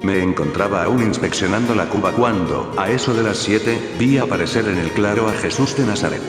Me encontraba aún inspeccionando la cuba cuando, a eso de las 7, vi aparecer en el claro a Jesús de Nazaret.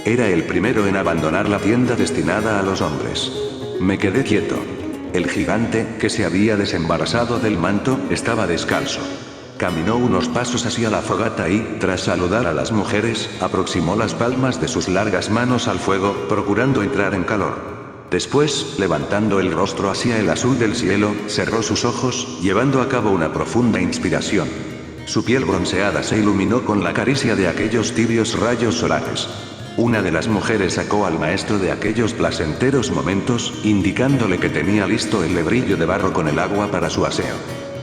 Era el primero en abandonar la tienda destinada a los hombres. Me quedé quieto. El gigante, que se había desembarazado del manto, estaba descalzo. Caminó unos pasos hacia la fogata y, tras saludar a las mujeres, aproximó las palmas de sus largas manos al fuego, procurando entrar en calor. Después, levantando el rostro hacia el azul del cielo, cerró sus ojos, llevando a cabo una profunda inspiración. Su piel bronceada se iluminó con la caricia de aquellos tibios rayos solares. Una de las mujeres sacó al maestro de aquellos placenteros momentos, indicándole que tenía listo el lebrillo de barro con el agua para su aseo.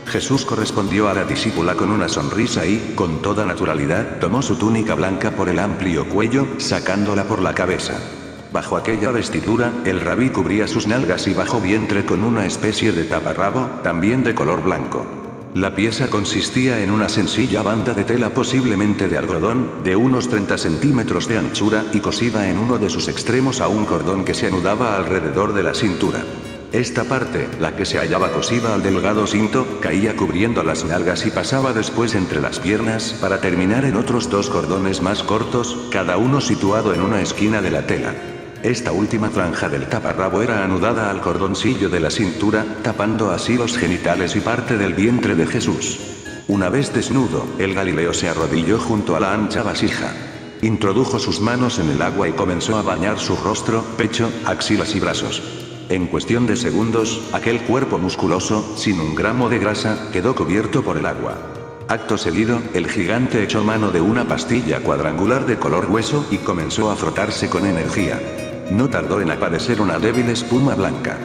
Jesús correspondió a la discípula con una sonrisa y, con toda naturalidad, tomó su túnica blanca por el amplio cuello, sacándola por la cabeza. Bajo aquella vestidura, el rabí cubría sus nalgas y bajo vientre con una especie de taparrabo, también de color blanco. La pieza consistía en una sencilla banda de tela posiblemente de algodón, de unos 30 centímetros de anchura y cosida en uno de sus extremos a un cordón que se anudaba alrededor de la cintura. Esta parte, la que se hallaba cosida al delgado cinto, caía cubriendo las nalgas y pasaba después entre las piernas para terminar en otros 2 cordones más cortos, cada uno situado en una esquina de la tela. Esta última franja del taparrabo era anudada al cordoncillo de la cintura, tapando así los genitales y parte del vientre de Jesús. Una vez desnudo, el Galileo se arrodilló junto a la ancha vasija. Introdujo sus manos en el agua y comenzó a bañar su rostro, pecho, axilas y brazos. En cuestión de segundos, aquel cuerpo musculoso, sin un gramo de grasa, quedó cubierto por el agua. Acto seguido, el gigante echó mano de una pastilla cuadrangular de color hueso y comenzó a frotarse con energía. No tardó en aparecer una débil espuma blanca.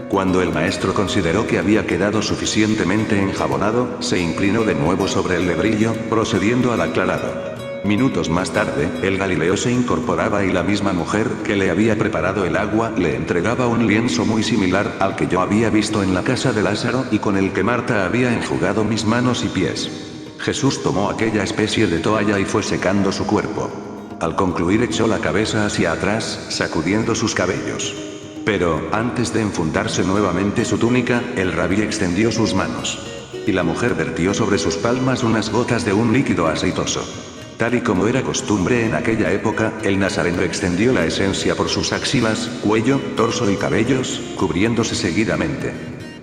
Cuando el maestro consideró que había quedado suficientemente enjabonado, se inclinó de nuevo sobre el lebrillo, procediendo al aclarado. Minutos más tarde, el Galileo se incorporaba y la misma mujer que le había preparado el agua le entregaba un lienzo muy similar al que yo había visto en la casa de Lázaro y con el que Marta había enjugado mis manos y pies. Jesús tomó aquella especie de toalla y fue secando su cuerpo. Al concluir echó la cabeza hacia atrás, sacudiendo sus cabellos. Pero, antes de enfundarse nuevamente su túnica, el rabí extendió sus manos. Y la mujer vertió sobre sus palmas unas gotas de un líquido aceitoso. Tal y como era costumbre en aquella época, el nazareno extendió la esencia por sus axilas, cuello, torso y cabellos, cubriéndose seguidamente.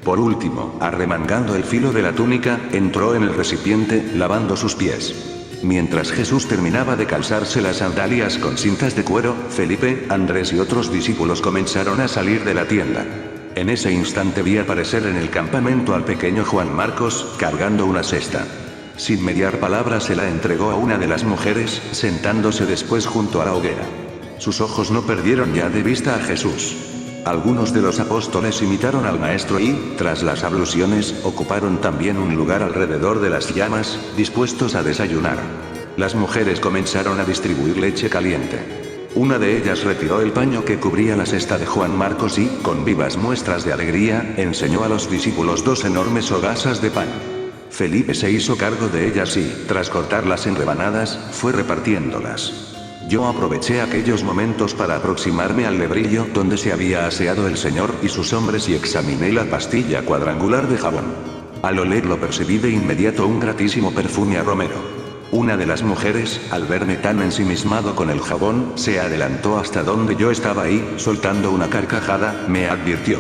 Por último, arremangando el filo de la túnica, entró en el recipiente, lavando sus pies. Mientras Jesús terminaba de calzarse las sandalias con cintas de cuero, Felipe, Andrés y otros discípulos comenzaron a salir de la tienda. En ese instante vi aparecer en el campamento al pequeño Juan Marcos, cargando una cesta. Sin mediar palabra se la entregó a una de las mujeres, sentándose después junto a la hoguera. Sus ojos no perdieron ya de vista a Jesús. Algunos de los apóstoles imitaron al maestro y, tras las abluciones, ocuparon también un lugar alrededor de las llamas, dispuestos a desayunar. Las mujeres comenzaron a distribuir leche caliente. Una de ellas retiró el paño que cubría la cesta de Juan Marcos y, con vivas muestras de alegría, enseñó a los discípulos 2 enormes hogazas de pan. Felipe se hizo cargo de ellas y, tras cortarlas en rebanadas, fue repartiéndolas. Yo aproveché aquellos momentos para aproximarme al lebrillo donde se había aseado el Señor y sus hombres y examiné la pastilla cuadrangular de jabón. Al olerlo percibí de inmediato un gratísimo perfume a romero. Una de las mujeres, al verme tan ensimismado con el jabón, se adelantó hasta donde yo estaba y, soltando una carcajada, me advirtió: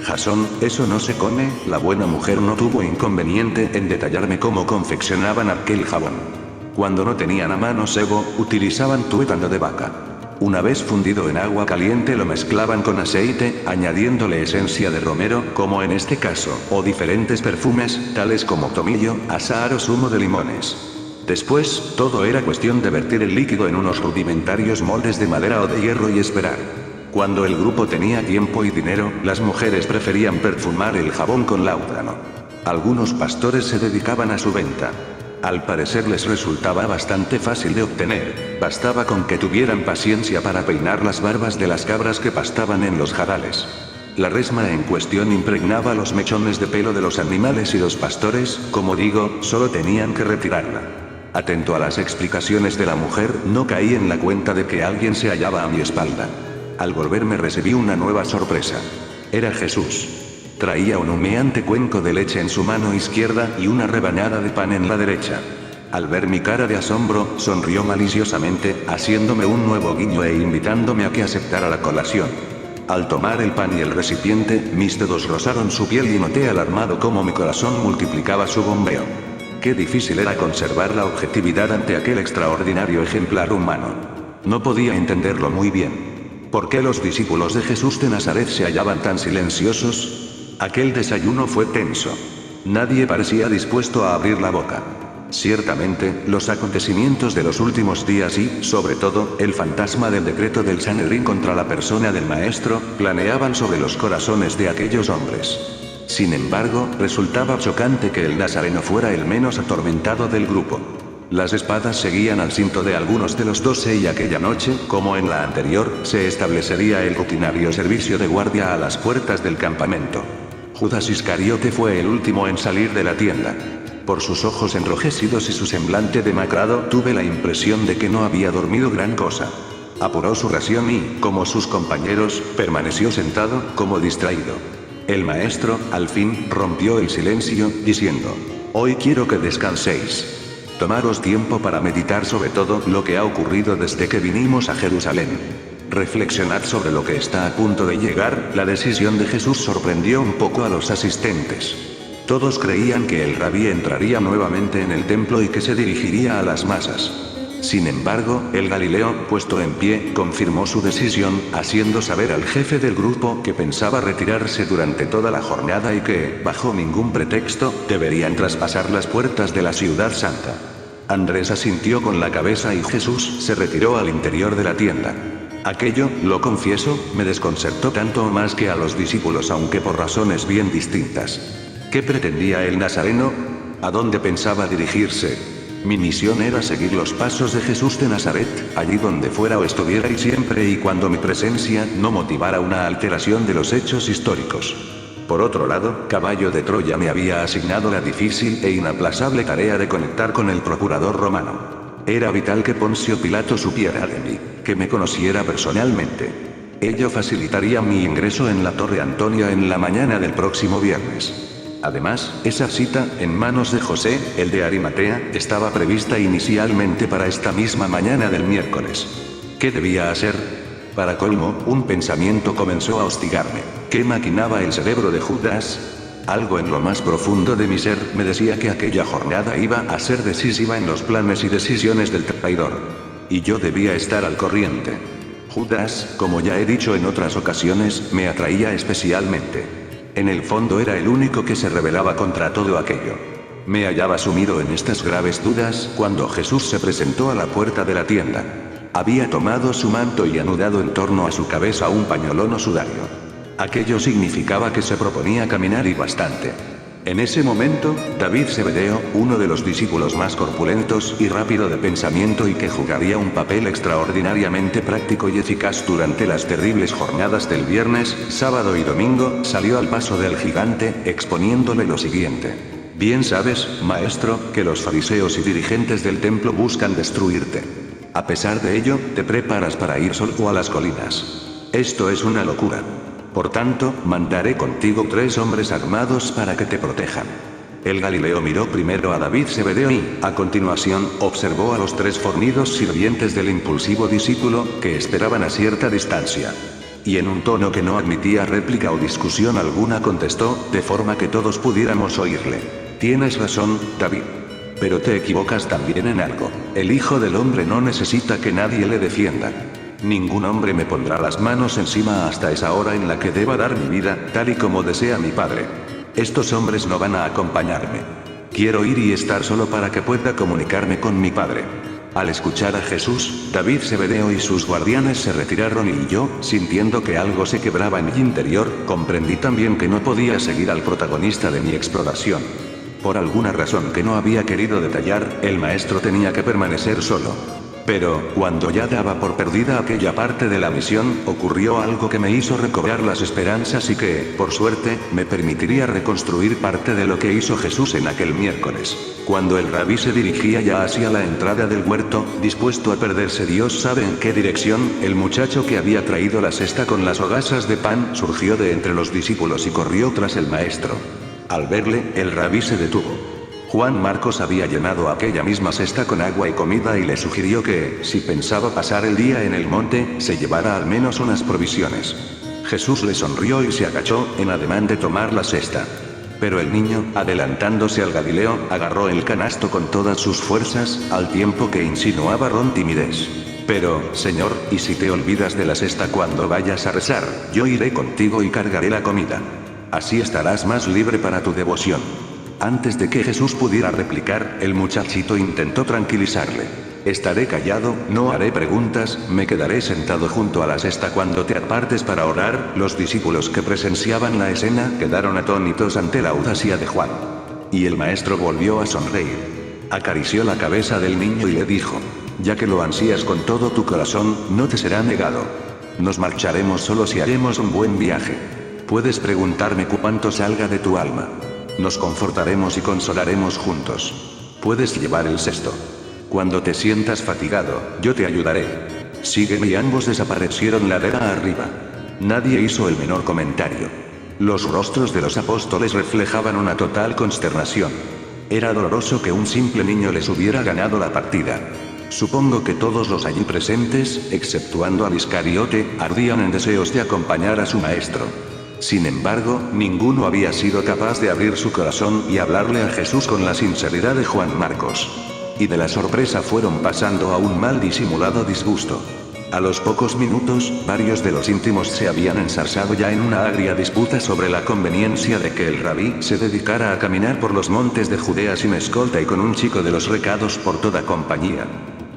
Jasón, eso no se come. La buena mujer no tuvo inconveniente en detallarme cómo confeccionaban aquel jabón. Cuando no tenían a mano sebo, utilizaban tuétano de vaca. Una vez fundido en agua caliente lo mezclaban con aceite, añadiéndole esencia de romero, como en este caso, o diferentes perfumes, tales como tomillo, azahar o zumo de limones. Después, todo era cuestión de vertir el líquido en unos rudimentarios moldes de madera o de hierro y esperar. Cuando el grupo tenía tiempo y dinero, las mujeres preferían perfumar el jabón con láudano. Algunos pastores se dedicaban a su venta. Al parecer les resultaba bastante fácil de obtener, bastaba con que tuvieran paciencia para peinar las barbas de las cabras que pastaban en los jarales. La resma en cuestión impregnaba los mechones de pelo de los animales y los pastores, como digo, solo tenían que retirarla. Atento a las explicaciones de la mujer, no caí en la cuenta de que alguien se hallaba a mi espalda. Al volverme recibí una nueva sorpresa. Era Jesús. Traía un humeante cuenco de leche en su mano izquierda y una rebanada de pan en la derecha. Al ver mi cara de asombro, sonrió maliciosamente, haciéndome un nuevo guiño e invitándome a que aceptara la colación. Al tomar el pan y el recipiente, mis dedos rozaron su piel y noté alarmado cómo mi corazón multiplicaba su bombeo. Qué difícil era conservar la objetividad ante aquel extraordinario ejemplar humano. No podía entenderlo muy bien. ¿Por qué los discípulos de Jesús de Nazaret se hallaban tan silenciosos? Aquel desayuno fue tenso. Nadie parecía dispuesto a abrir la boca. Ciertamente, los acontecimientos de los últimos días y, sobre todo, el fantasma del decreto del Sanedrín contra la persona del Maestro, planeaban sobre los corazones de aquellos hombres. Sin embargo, resultaba chocante que el nazareno fuera el menos atormentado del grupo. Las espadas seguían al cinto de algunos de los 12 y aquella noche, como en la anterior, se establecería el rutinario servicio de guardia a las puertas del campamento. Judas Iscariote fue el último en salir de la tienda. Por sus ojos enrojecidos y su semblante demacrado, tuve la impresión de que no había dormido gran cosa. Apuró su ración y, como sus compañeros, permaneció sentado, como distraído. El maestro, al fin, rompió el silencio, diciendo: «Hoy quiero que descanséis. Tomaros tiempo para meditar sobre todo lo que ha ocurrido desde que vinimos a Jerusalén. Reflexionad sobre lo que está a punto de llegar». La decisión de Jesús sorprendió un poco a los asistentes. Todos creían que el rabí entraría nuevamente en el templo y que se dirigiría a las masas. Sin embargo, el Galileo, puesto en pie, confirmó su decisión, haciendo saber al jefe del grupo que pensaba retirarse durante toda la jornada y que, bajo ningún pretexto, deberían traspasar las puertas de la ciudad santa. Andrés asintió con la cabeza y Jesús se retiró al interior de la tienda. Aquello, lo confieso, me desconcertó tanto o más que a los discípulos, aunque por razones bien distintas. ¿Qué pretendía el nazareno? ¿A dónde pensaba dirigirse? Mi misión era seguir los pasos de Jesús de Nazaret, allí donde fuera o estuviera y siempre y cuando mi presencia no motivara una alteración de los hechos históricos. Por otro lado, Caballo de Troya me había asignado la difícil e inaplazable tarea de conectar con el procurador romano. Era vital que Poncio Pilato supiera de mí, que me conociera personalmente. Ello facilitaría mi ingreso en la Torre Antonia en la mañana del próximo viernes. Además, esa cita, en manos de José, el de Arimatea, estaba prevista inicialmente para esta misma mañana del miércoles. ¿Qué debía hacer? Para colmo, un pensamiento comenzó a hostigarme. ¿Qué maquinaba el cerebro de Judas? Algo en lo más profundo de mi ser me decía que aquella jornada iba a ser decisiva en los planes y decisiones del traidor. Y yo debía estar al corriente. Judas, como ya he dicho en otras ocasiones, me atraía especialmente. En el fondo era el único que se rebelaba contra todo aquello. Me hallaba sumido en estas graves dudas cuando Jesús se presentó a la puerta de la tienda. Había tomado su manto y anudado en torno a su cabeza un pañolón o sudario. Aquello significaba que se proponía caminar y bastante. En ese momento, David Zebedeo, uno de los discípulos más corpulentos y rápido de pensamiento y que jugaría un papel extraordinariamente práctico y eficaz durante las terribles jornadas del viernes, sábado y domingo, salió al paso del gigante, exponiéndole lo siguiente: «Bien sabes, maestro, que los fariseos y dirigentes del templo buscan destruirte. A pesar de ello, te preparas para ir solo a las colinas. Esto es una locura. Por tanto, mandaré contigo 3 hombres armados para que te protejan». El Galileo miró primero a David Zebedeo y, a continuación, observó a los 3 fornidos sirvientes del impulsivo discípulo, que esperaban a cierta distancia. Y en un tono que no admitía réplica o discusión alguna contestó, de forma que todos pudiéramos oírle: «Tienes razón, David. Pero te equivocas también en algo. El Hijo del Hombre no necesita que nadie le defienda. Ningún hombre me pondrá las manos encima hasta esa hora en la que deba dar mi vida, tal y como desea mi Padre. Estos hombres no van a acompañarme. Quiero ir y estar solo para que pueda comunicarme con mi Padre». Al escuchar a Jesús, David Zebedeo y sus guardianes se retiraron y yo, sintiendo que algo se quebraba en mi interior, comprendí también que no podía seguir al protagonista de mi exploración. Por alguna razón que no había querido detallar, el maestro tenía que permanecer solo. Pero, cuando ya daba por perdida aquella parte de la misión, ocurrió algo que me hizo recobrar las esperanzas y que, por suerte, me permitiría reconstruir parte de lo que hizo Jesús en aquel miércoles. Cuando el rabí se dirigía ya hacia la entrada del huerto, dispuesto a perderse Dios sabe en qué dirección, el muchacho que había traído la cesta con las hogazas de pan surgió de entre los discípulos y corrió tras el maestro. Al verle, el rabí se detuvo. Juan Marcos había llenado aquella misma cesta con agua y comida y le sugirió que, si pensaba pasar el día en el monte, se llevara al menos unas provisiones. Jesús le sonrió y se agachó, en ademán de tomar la cesta. Pero el niño, adelantándose al Galileo, agarró el canasto con todas sus fuerzas, al tiempo que insinuaba con timidez: pero, Señor, ¿y si te olvidas de la cesta cuando vayas a rezar? Yo iré contigo y cargaré la comida. Así estarás más libre para tu devoción. Antes de que Jesús pudiera replicar, el muchachito intentó tranquilizarle. Estaré callado, no haré preguntas, me quedaré sentado junto a la cesta cuando te apartes para orar. Los discípulos que presenciaban la escena quedaron atónitos ante la audacia de Juan. Y el maestro volvió a sonreír. Acarició la cabeza del niño y le dijo: ya que lo ansías con todo tu corazón, no te será negado. Nos marcharemos solos y haremos un buen viaje. Puedes preguntarme cuánto salga de tu alma. Nos confortaremos y consolaremos juntos. Puedes llevar el cesto. Cuando te sientas fatigado, yo te ayudaré. Sígueme. Y ambos desaparecieron ladera arriba. Nadie hizo el menor comentario. Los rostros de los apóstoles reflejaban una total consternación. Era doloroso que un simple niño les hubiera ganado la partida. Supongo que todos los allí presentes, exceptuando al Iscariote, ardían en deseos de acompañar a su maestro. Sin embargo, ninguno había sido capaz de abrir su corazón y hablarle a Jesús con la sinceridad de Juan Marcos. Y de la sorpresa fueron pasando a un mal disimulado disgusto. A los pocos minutos, varios de los íntimos se habían ensarzado ya en una agria disputa sobre la conveniencia de que el rabí se dedicara a caminar por los montes de Judea sin escolta y con un chico de los recados por toda compañía.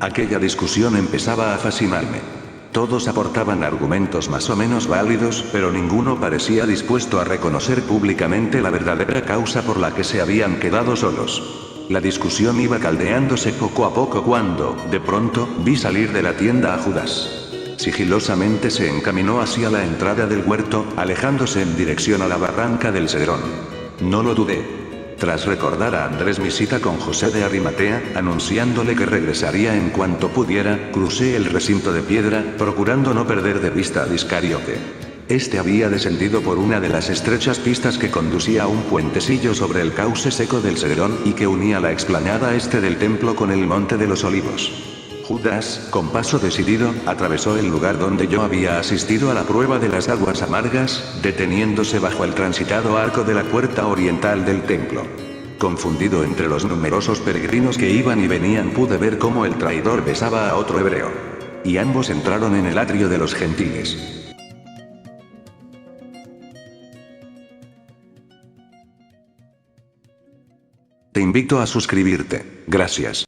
Aquella discusión empezaba a fascinarme. Todos aportaban argumentos más o menos válidos, pero ninguno parecía dispuesto a reconocer públicamente la verdadera causa por la que se habían quedado solos. La discusión iba caldeándose poco a poco cuando, de pronto, vi salir de la tienda a Judas. Sigilosamente se encaminó hacia la entrada del huerto, alejándose en dirección a la barranca del Cedrón. No lo dudé. Tras recordar a Andrés mi cita con José de Arimatea, anunciándole que regresaría en cuanto pudiera, crucé el recinto de piedra, procurando no perder de vista al Iscariote. Este había descendido por una de las estrechas pistas que conducía a un puentecillo sobre el cauce seco del Cedrón y que unía la explanada este del templo con el monte de los Olivos. Judas, con paso decidido, atravesó el lugar donde yo había asistido a la prueba de las aguas amargas, deteniéndose bajo el transitado arco de la puerta oriental del templo. Confundido entre los numerosos peregrinos que iban y venían, pude ver cómo el traidor besaba a otro hebreo. Y ambos entraron en el atrio de los gentiles. Te invito a suscribirte. Gracias.